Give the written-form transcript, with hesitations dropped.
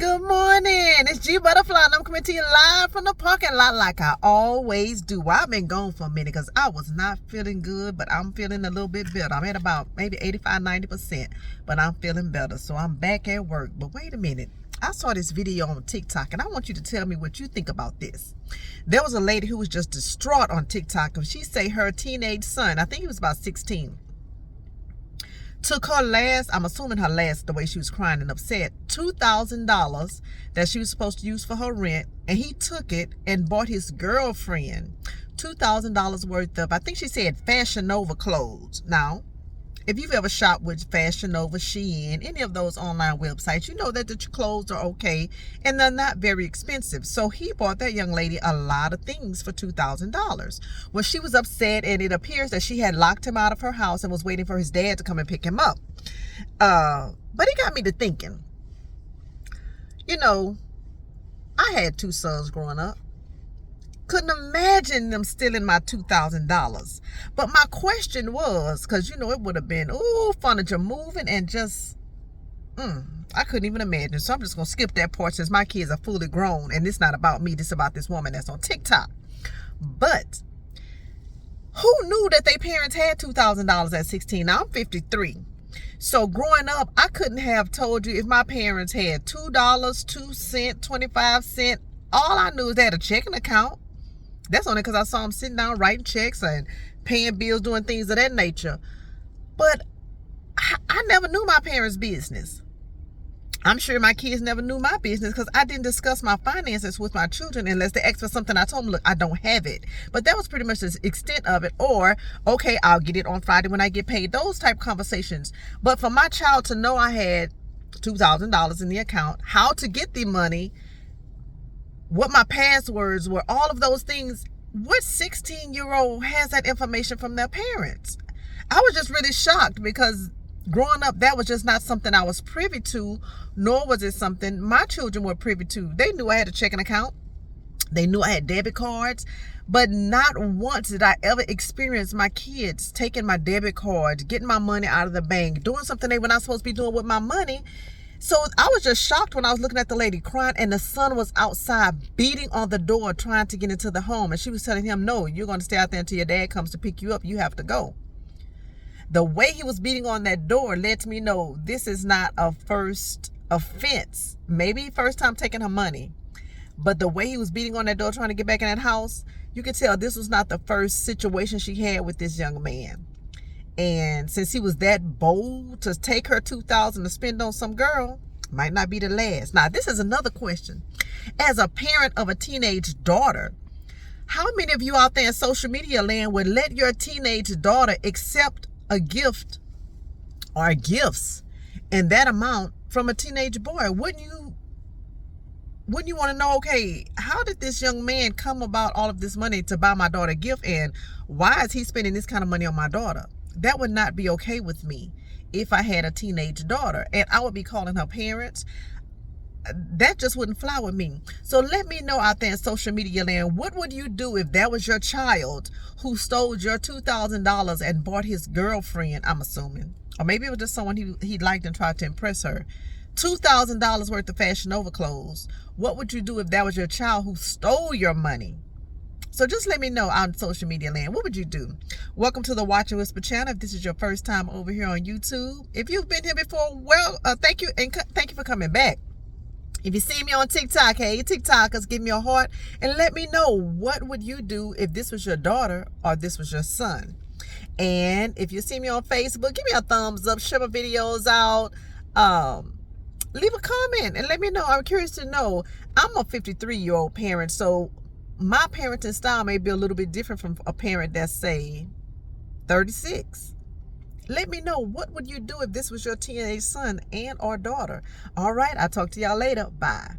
Good morning. It's G Butterfly, and I'm coming to you live from the parking lot like I always do. Well, I've been gone for a minute because I was not feeling good, but I'm feeling a little bit better. I'm at about maybe 85-90%, but I'm feeling better. So I'm back at work. But wait a minute. I saw this video on TikTok, and I want you to tell me what you think about this. There was a lady who was just distraught on TikTok, and she say her teenage son, I think he was about 16, took her last, I'm assuming her last, the way she was crying and upset, $2,000 that she was supposed to use for her rent, and he took it and bought his girlfriend $2,000 worth of, I think she said, Fashion Nova clothes. Now, if you've ever shopped with Fashion Nova, Shein, any of those online websites, you know that the clothes are okay and they're not very expensive. So he bought that young lady a lot of things for $2,000. Well, she was upset, and it appears that she had locked him out of her house and was waiting for his dad to come and pick him up. But it got me to thinking, you know, I had two sons growing up. Couldn't imagine them stealing my $2,000. But my question was, because, you know, it would have been, furniture moving and just, I couldn't even imagine. So I'm just going to skip that part since my kids are fully grown. And it's not about me. This is about this woman that's on TikTok. But who knew that their parents had $2,000 at 16? Now, I'm 53. So growing up, I couldn't have told you if my parents had $2, 2 cents, 25 cents. All I knew is they had a checking account. That's only because I saw them sitting down writing checks and paying bills, doing things of that nature. But I never knew my parents' business. I'm sure my kids never knew my business because I didn't discuss my finances with my children unless they asked for something. I told them, look, I don't have it. But that was pretty much the extent of it. Or, okay, I'll get it on Friday when I get paid. Those type conversations. But for my child to know I had $2,000 in the account, how to get the money, what my passwords were, all of those things. What 16-year-old has that information from their parents? I was just really shocked because growing up, that was just not something I was privy to, nor was it something my children were privy to. They knew I had a checking account. They knew I had debit cards, but not once did I ever experience my kids taking my debit cards, getting my money out of the bank, doing something they were not supposed to be doing with my money. So I was just shocked when I was looking at the lady crying, and the son was outside beating on the door trying to get into the home. And she was telling him, no, you're going to stay out there until your dad comes to pick you up. You have to go. The way he was beating on that door lets me know this is not a first offense. Maybe first time taking her money. But the way he was beating on that door trying to get back in that house, you could tell this was not the first situation she had with this young man. And since he was that bold to take her $2,000 to spend on some girl, might not be the last. Now, this is another question. As a parent of a teenage daughter, how many of you out there in social media land would let your teenage daughter accept a gift or gifts in that amount from a teenage boy? Wouldn't you want to know, okay, how did this young man come about all of this money to buy my daughter a gift, and why is he spending this kind of money on my daughter? That would not be okay with me if I had a teenage daughter, and I would be calling her parents. That just wouldn't fly with me. So let me know out there in social media land, what would you do if that was your child who stole your $2,000 and bought his girlfriend, I'm assuming, or maybe it was just someone he liked and tried to impress her, $2,000 worth of Fashion Nova clothes? What would you do if that was your child who stole your money? So just let me know on social media land. What would you do? Welcome to the Watch and Whisper channel. If this is your first time over here on YouTube, if you've been here before, well, thank you, and thank you for coming back. If you see me on TikTok, hey, TikTokers, give me a heart and let me know, what would you do if this was your daughter or this was your son? And if you see me on Facebook, give me a thumbs up, share my videos out, leave a comment and let me know. I'm curious to know. I'm a 53-year-old parent, so my parenting style may be a little bit different from a parent that's, say, 36. Let me know, what would you do if this was your teenage son and or daughter? All right, I'll talk to y'all later. Bye.